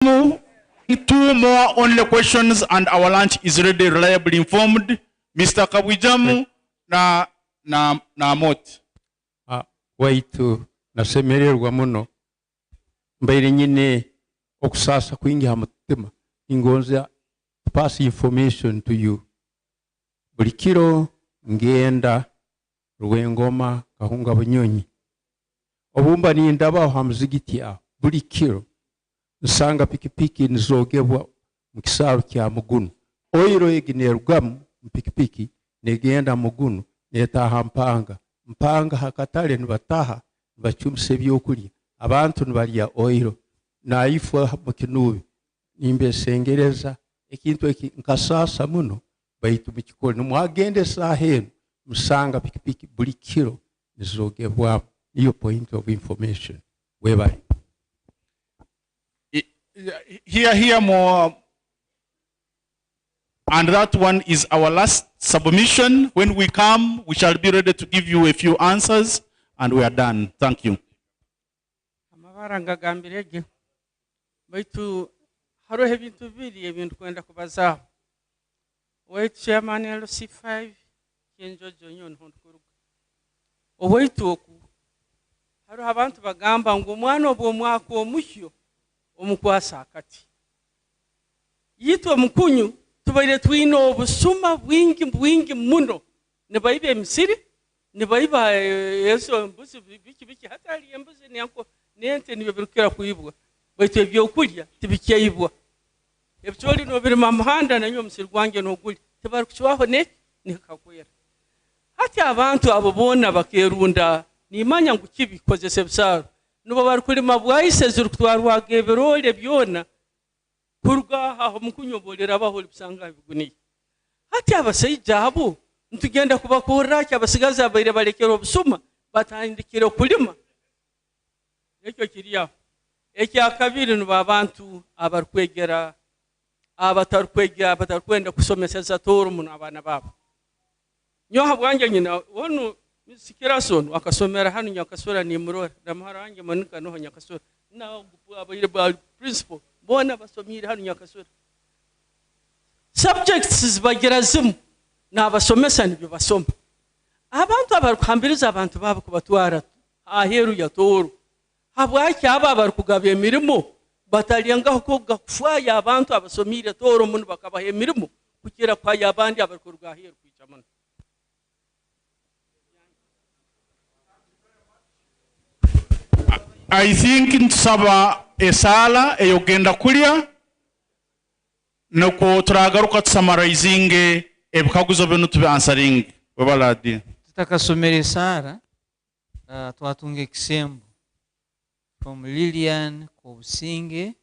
Two more only questions and our lunch is ready, reliably informed. Mr. Kabwijamu na Mot. Waitu nasemererwa muno mbaire nyine okusasa kuingia mutima ingonza pass information to you. Buli kiro ngenda Rwengoma Kahunga Bunyonyi obumba nindabaho hamuzigiti aho buli kiro nsanga pikipiki nizogebwa mu kisaro kya Mugunu oiro eginerugam pikipiki negenda Mugunu netaha mpanga hakatale nibataha bachumse byokulya abantu nibalya oiro naifwa mu kinubi nimbe sengereza ekintu eki nkasasa muno baitu mikikolo numwagende saheno musanga pikipiki buli kiro nizogebwa niyo point of information webali. Here more, and that one is our last submission. When we come, we shall be ready to give you a few answers, and we are done. Thank you. Amabaranga gambirege baitu haro hebintu biri ebintu kwenda kubaza wait chairman LC5 kenjojo nyon honkuruga obaitu oku haro abantu bagamba ngo mwana obwo mwaka omuhyo omukwasa akati yitwa mukunyu tubaire twino obusuma bwingi muno ne baibe misiri ne baiba yeso mbuzi biki hatali embuzi nyanko nente niyo birukira kuibwa baitu ebyo kulya tibikyayibwa ebitoli no biri mamahanda nanyo musiri gwange no guli tibarukuchwaho ne nikakwera hati abantu abo bona bakerunda nimanya ngo kibikozese bisaro nubo bari kuri mabwaise zuru kutwarwa geberole byona kurga aho mukunyobolera abaho bisanga biguniye hati abasayija abo ntugenda kubakora cyabasigaza abaire balekero obusuma batandikire kulima ekyo kiriya ekya kabiri nubo abantu abarkwegera abatarkwenda kusomeseza Tooro muno abana babo nyoha bwanje nyina wonu Sikirason akasomera hanu nyakasora ni murora namahara wange manuka noho nyakasora na abaire ba principal bona basomire hanu nyakasora subjects bagirazimu na basomesa nibyo basoma abantu abarukambiriza abantu babo kubatwara aheru ya Tooro habwaki aba barukugabye mirimo batalianga ko gafaya abantu abasomire Tooro muno bakabahe mirimo kukira kwa yabandi abarukurwa aheru kwicamana. I think nsaba esala eyogenda kulya nuko turagaruka tusummarizing ebikaguzo bino tube answering babaladi tutakasomera esala twatunga ekisembo from Lillian Kobusinge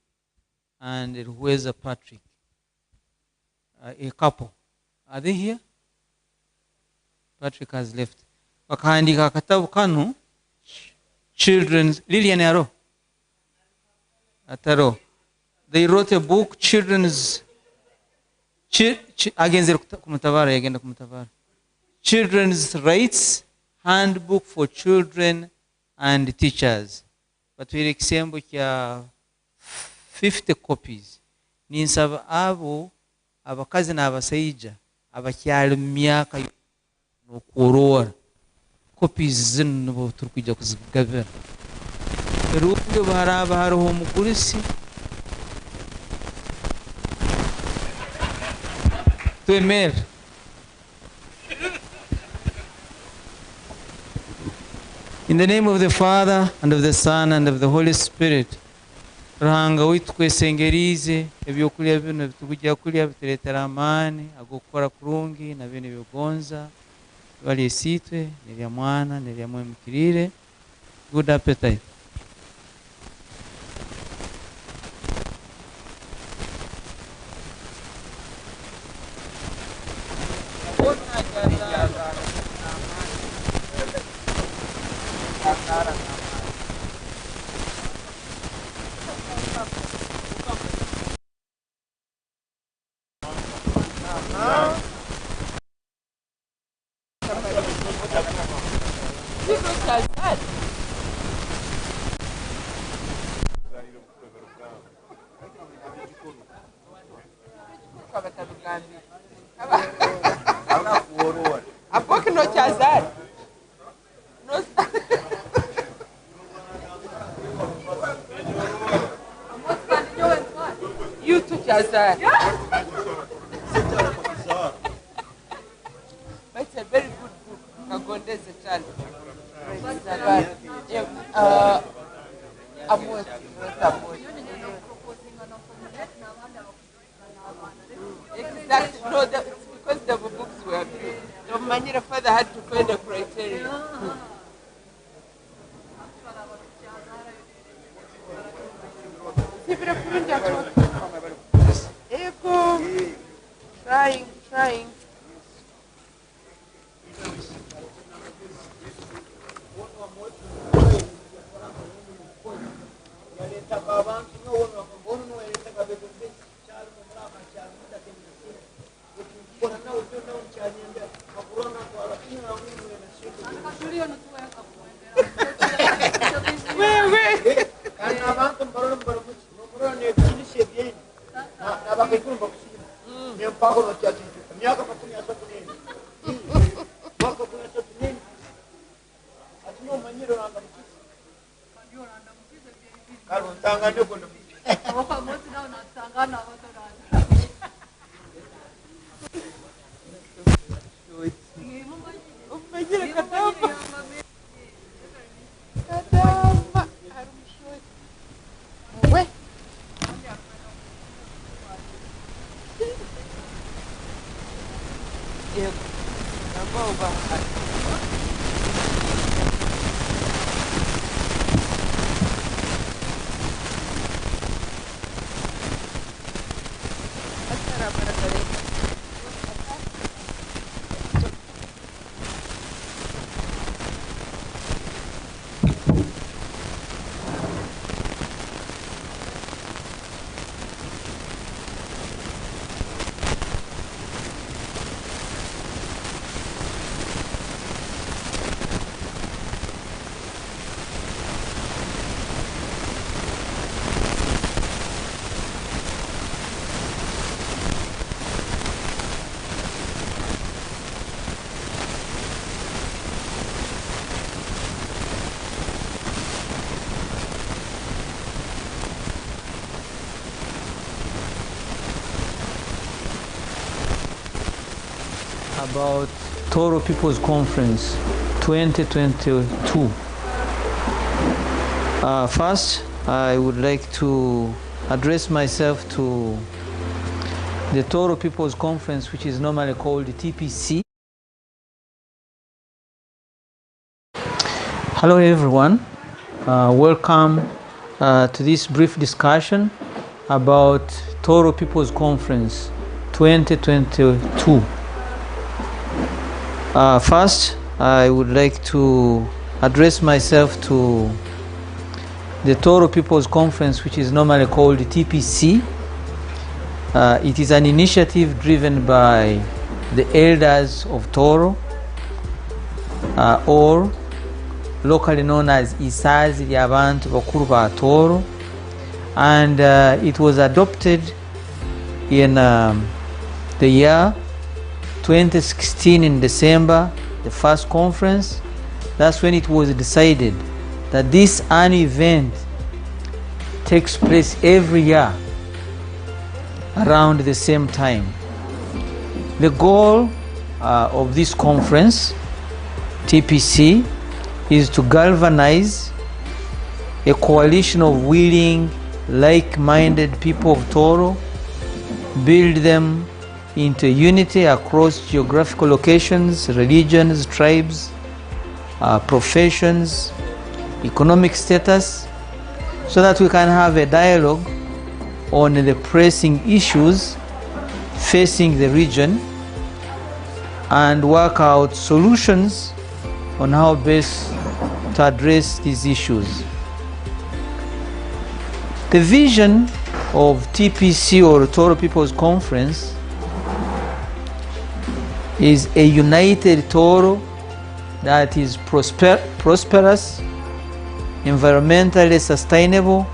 and Ruhweza Patrick, a couple. Are they here? Patrick has left. Wakaandika katabu kanu children's Lillian Aro Ataro. They wrote a book, children's Children's Rights Handbook for Children and Teachers. But we example kya 50 copies. Ninsaba abo abakazi na abasaija abakyali myaka n'okurora copies zino turukujja kuzigabira eruubyo baraba hariho omukulisi twemera in the name of the Father and of the Son and of the Holy Spirit. Ruhanga witwesengerize ebyokulya bino bitujja kulya bituletera amani agokora kurungi na bene byogonza bali esitwe nebya mwana nebya mwemukirire. Good appetite. Gambi. Apoki no chazari. No. You too chazari. But it's a very good book. Kagondeze chali. Exactly. No, it's because the books were good. The Manira father had to find a criteria. Ego. Trying. About Tooro People's Conference 2022. First, I would like to address myself to the Tooro People's Conference, which is normally called the TPC. Hello everyone, welcome to this brief discussion about Tooro People's Conference 2022. First, I would like to address myself to the Tooro People's Conference, which is normally called the TPC. It is an initiative driven by the elders of Tooro, or locally known as Isaazi Ly'Abantu Bakuru Tooro, and it was adopted in the year 2016 in December, the first conference. That's when it was decided that this annual event takes place every year around the same time. The goal of this conference, TPC, is to galvanize a coalition of willing, like-minded people of Tooro, build them into unity across geographical locations, religions, tribes, professions, economic status, so that we can have a dialogue on the pressing issues facing the region and work out solutions on how best to address these issues. The vision of TPC, or Tooro People's Conference, is a united Tooro that is prosperous, environmentally sustainable,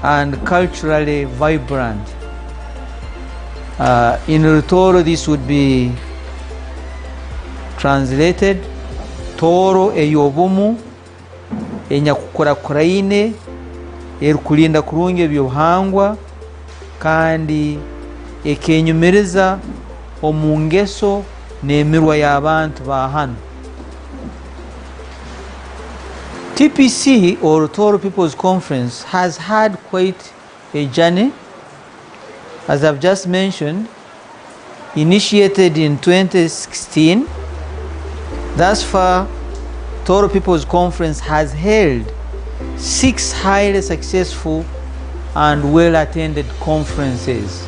and culturally vibrant. In Tooro, this would be translated Tooro eyobumu enyakukurakurayine erukulinda kurungi ebyobuhangwa kandi ekenyumiriza omu ngeso n'emirwa y'abantu ba hano. TPC, or Tooro People's Conference, has had quite a journey. As I've just mentioned, initiated in 2016. Thus far, Tooro People's Conference has held 6 highly successful and well-attended conferences.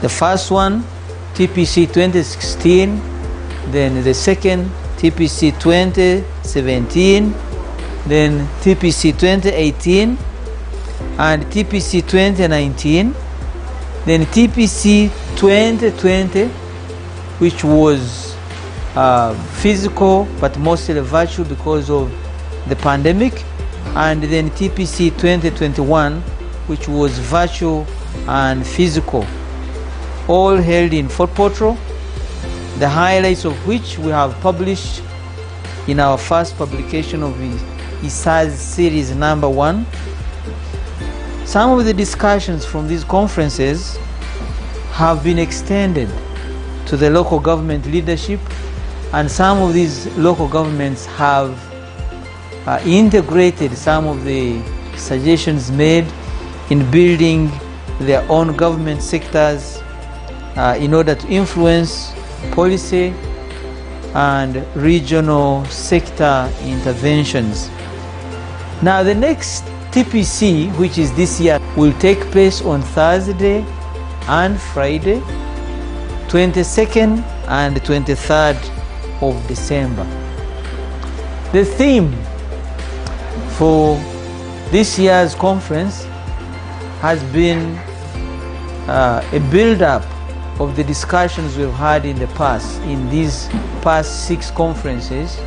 The first one, TPC 2016, then the second, TPC 2017, then TPC 2018, and TPC 2019, then TPC 2020, which was physical but mostly virtual because of the pandemic, and then TPC 2021, which was virtual and physical, all held in Fort Portal, the highlights of which we have published in our first publication of the Isaazi series number 1. Some of the discussions from these conferences have been extended to the local government leadership, and some of these local governments have integrated some of the suggestions made in building their own government sectors in order to influence policy and regional sector interventions. Now, the next TPC, which is this year, will take place on Thursday and Friday, 22nd and 23rd of December. The theme for this year's conference has been a build-up of the discussions we've had in the past, in these past 6 conferences.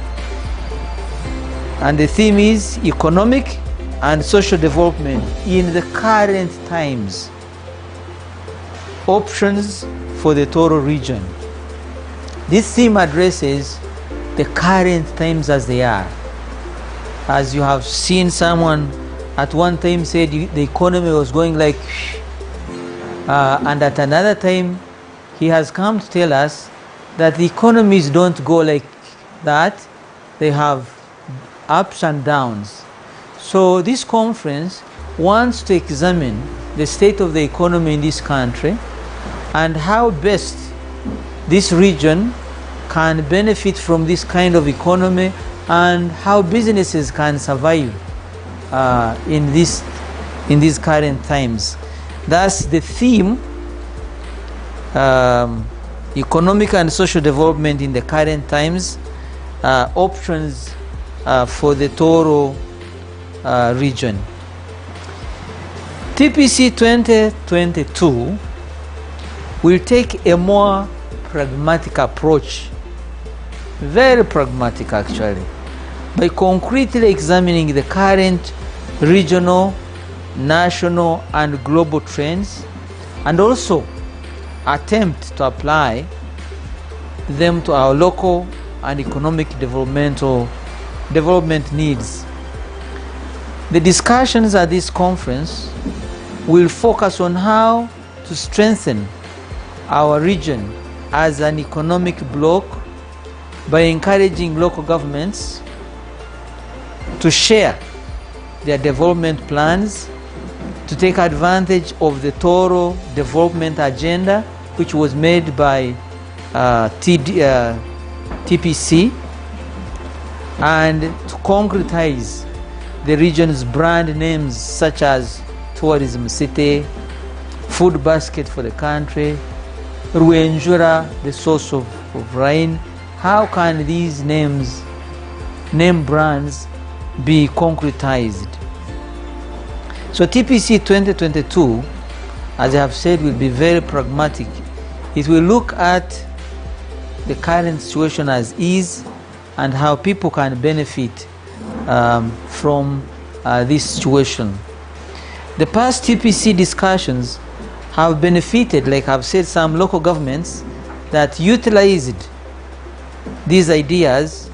And the theme is economic and social development in the current times, options for the Tooro region. This theme addresses the current times as they are. As you have seen, someone at one time said the economy was going like and at another time he has come to tell us that the economies don't go like that, they have ups and downs. So this conference wants to examine the state of the economy in this country and how best this region can benefit from this kind of economy and how businesses can survive in these current times. Thus the theme, economic and social development in the current times, options for the Tooro region. TPC 2022 will take a more pragmatic approach, very pragmatic actually, by concretely examining the current regional, national and global trends, and also attempt to apply them to our local and economic development needs. The discussions at this conference will focus on how to strengthen our region as an economic bloc by encouraging local governments to share their development plans, to take advantage of the Tooro development agenda, which was made by TPC, and to concretize the region's brand names such as Tourism City, Food Basket for the country, Ruenjura, the source of rain. How can these name brands be concretized? So TPC 2022, as I have said, will be very pragmatic. It will look at the current situation as is and how people can benefit from this situation. The past TPC discussions have benefited, like I've said, some local governments that utilized these ideas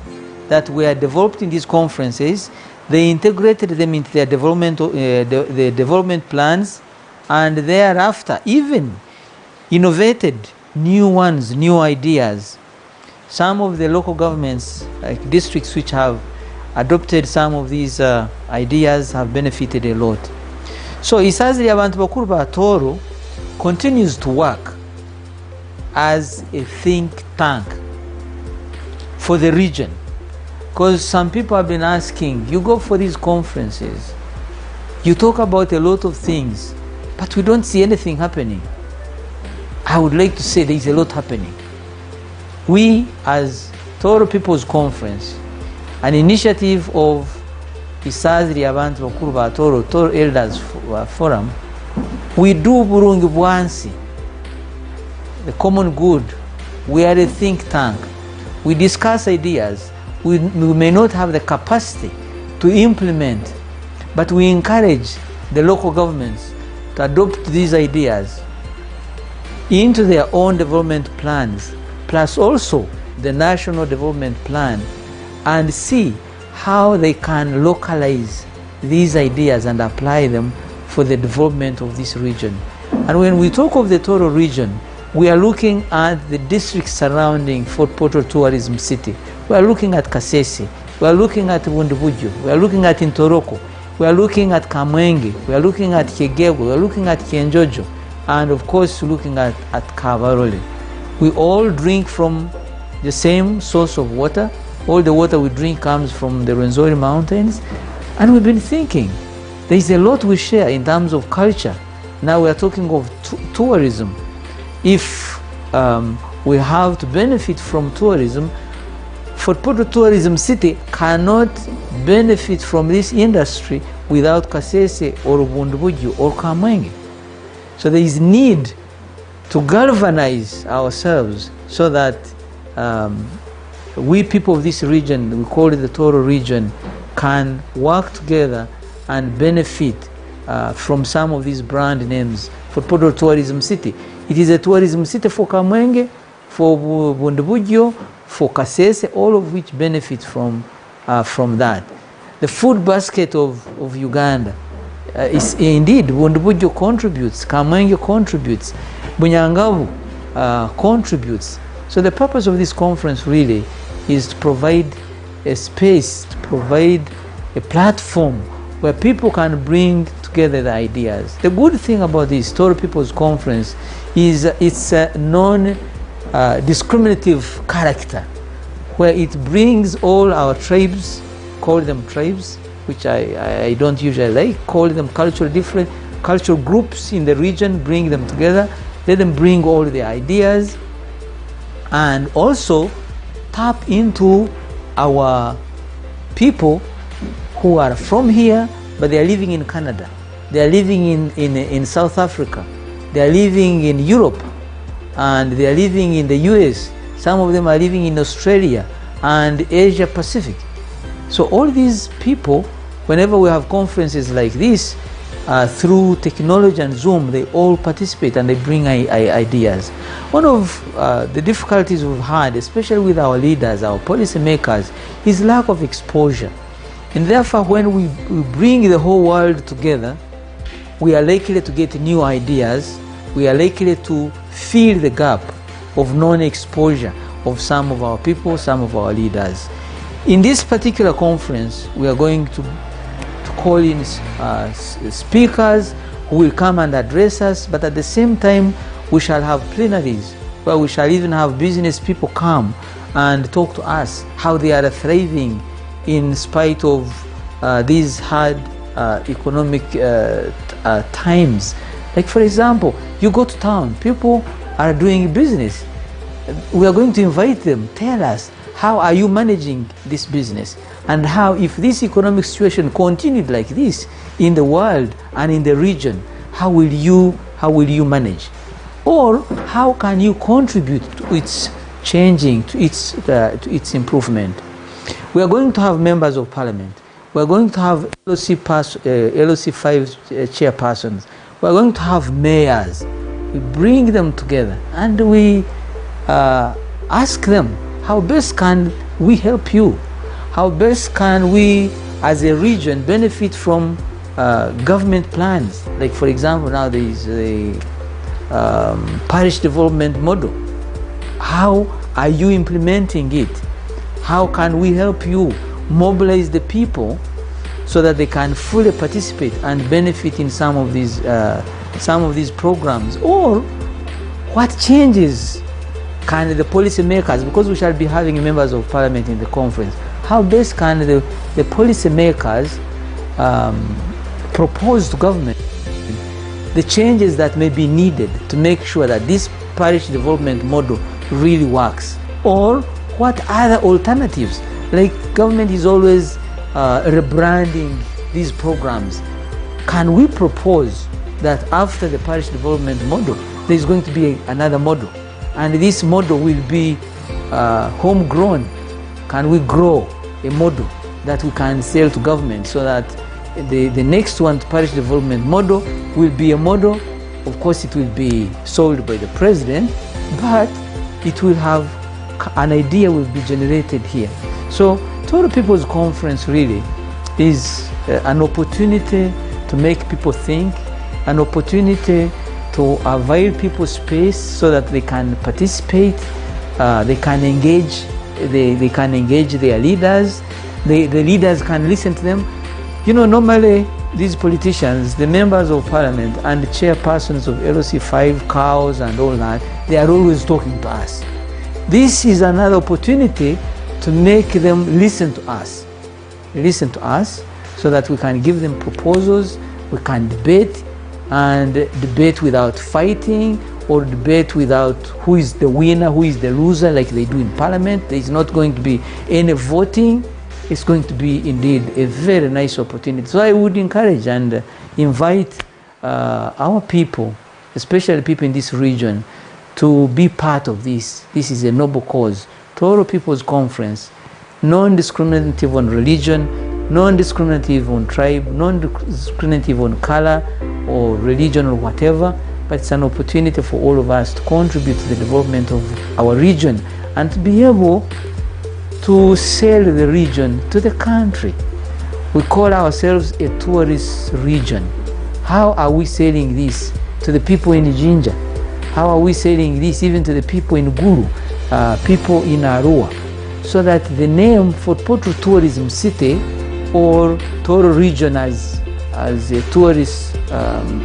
that were developed in these conferences. They integrated them into their development, the development plans, and thereafter even innovated new ones, new ideas. Some of the local governments, like districts which have adopted some of these ideas, have benefited a lot. So Isaazi Ly'Abantu Bakuru Tooro continues to work as a think tank for the region. Because some people have been asking, you go for these conferences, you talk about a lot of things, but we don't see anything happening. I would like to say there is a lot happening. We, as Tooro People's Conference, an initiative of Isaazi Ly'Abantu Bakuru Tooro Elders Forum, we do Burungi Bwansi, the common good. We are a think tank. We discuss ideas. We may not have the capacity to implement, but we encourage the local governments to adopt these ideas into their own development plans, plus also the national development plan, and see how they can localize these ideas and apply them for the development of this region. And when we talk of the Tooro region, we are looking at the districts surrounding Fort Portal Tourism City. We are looking at Kasese. We are looking at Bundubujo. We are looking at Ntoroko. We are looking at Kamwenge. We are looking at Kigego. We are looking at Kienjojo. And of course, looking at Kavarole. We all drink from the same source of water. All the water we drink comes from the Rwenzori Mountains. And we've been thinking, there is a lot we share in terms of culture. Now we are talking of tourism. If we have to benefit from tourism, Fort Portal Tourism City cannot benefit from this industry without Kasese or Bundubujo or Kamwenge. So there is need to galvanize ourselves so that we people of this region, we call it the Tooro region, can work together and benefit from some of these brand names. Fort Portal Tourism City, it is a tourism city for Kamwenge, for Bundubujo, for Kasese, all of which benefit from that. The food basket of Uganda is indeed, Bundubujo contributes, Kamwenge contributes, Bunyangabu contributes. So the purpose of this conference really is to provide a space, to provide a platform where people can bring together the ideas. The good thing about this Tooro People's Conference is it's a non-discriminative character, where it brings all our tribes, call them tribes, which I don't usually like, call them different cultural groups in the region, bring them together, let them bring all the ideas, and also tap into our people who are from here, but they are living in Canada, they are living in South Africa, they are living in Europe, and they are living in the US. Some of them are living in Australia and Asia Pacific. So all these people, whenever we have conferences like this, through technology and Zoom, they all participate and they bring ideas. One of the difficulties we've had, especially with our leaders, our policy makers, is lack of exposure. And therefore, when we bring the whole world together, we are likely to get new ideas. We are likely to fill the gap of non-exposure of some of our people, some of our leaders. In this particular conference, we are going to call in speakers who will come and address us, but at the same time, we shall have plenaries where we shall even have business people come and talk to us how they are thriving in spite of these hard economic times. Like for example, you go to town, people are doing business. We are going to invite them, tell us, how are you managing this business? And how, if this economic situation continued like this in the world and in the region, how will you manage? Or how can you contribute to its changing, to its improvement? We are going to have members of parliament. We are going to have LOC 5 chairpersons. We are going to have mayors. we bring them together and we ask them, how best can we help you? How best can we as a region benefit from government plans? Like for example, now there is a parish development model. How are you implementing it? How can we help you mobilize the people so that they can fully participate and benefit in some of these programs? Or what changes can the policymakers, because we shall be having members of parliament in the conference, how best can the policymakers propose to government the changes that may be needed to make sure that this parish development model really works? Or what other alternatives? Like government is always rebranding these programs. Can we propose that after the parish development model, there is going to be another model, and this model will be homegrown? Can we grow a model that we can sell to government so that the next one, parish development model, will be a model? Of course, it will be sold by the president, but it will have an idea will be generated here. So Tooro People's Conference really is an opportunity to make people think, an opportunity to avail people's space so that they can participate, they can engage, they can engage their leaders, the leaders can listen to them. You know, normally these politicians, the members of parliament and the chairpersons of LOC 5, cows and all that, they are always talking to us. This is another opportunity to make them listen to us so that we can give them proposals, we can debate, and debate without fighting, or debate without who is the winner, who is the loser, like they do in parliament. There is not going to be any voting. It's going to be indeed a very nice opportunity. So I would encourage and invite our people, especially people in this region, to be part of this. This is a noble cause. Tooro People's Conference, non-discriminative on religion, non-discriminative on tribe, non-discriminative on color or religion or whatever, but it's an opportunity for all of us to contribute to the development of our region and to be able to sell the region to the country. We call ourselves a tourist region. How are we selling this to the people in Jinja? How are we selling this even to the people in Guru, people in Arua? So that the name for Potro Tourism City or Tooro region as a tourist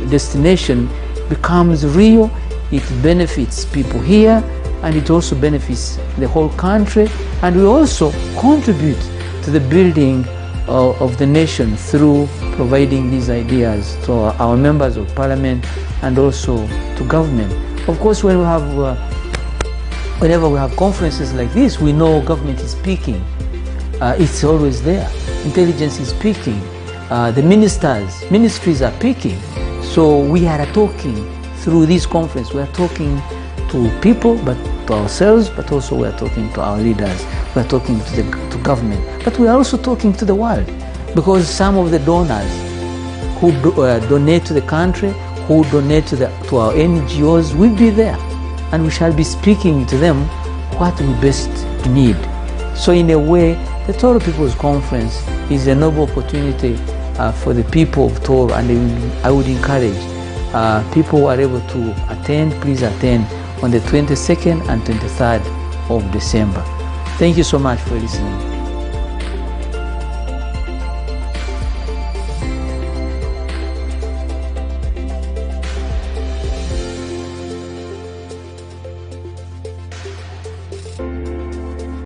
destination becomes real. It benefits people here, and it also benefits the whole country, and we also contribute to the building of the nation through providing these ideas to our members of parliament and also to government. Of course, when we have whenever we have conferences like this, we know government is speaking. It's always there. Intelligence is speaking. The ministries are speaking. So we are talking through this conference. We are talking to people, but to ourselves, but also we are talking to our leaders. We are talking to government, but we are also talking to the world, because some of the donors who donate to the country, who donate to our NGOs will be there, and we shall be speaking to them what we best need. So in a way, the Tooro People's Conference is a noble opportunity for the people of Tooro, and I would encourage people who are able to attend, please attend on the 22nd and 23rd of December. Thank you so much for listening.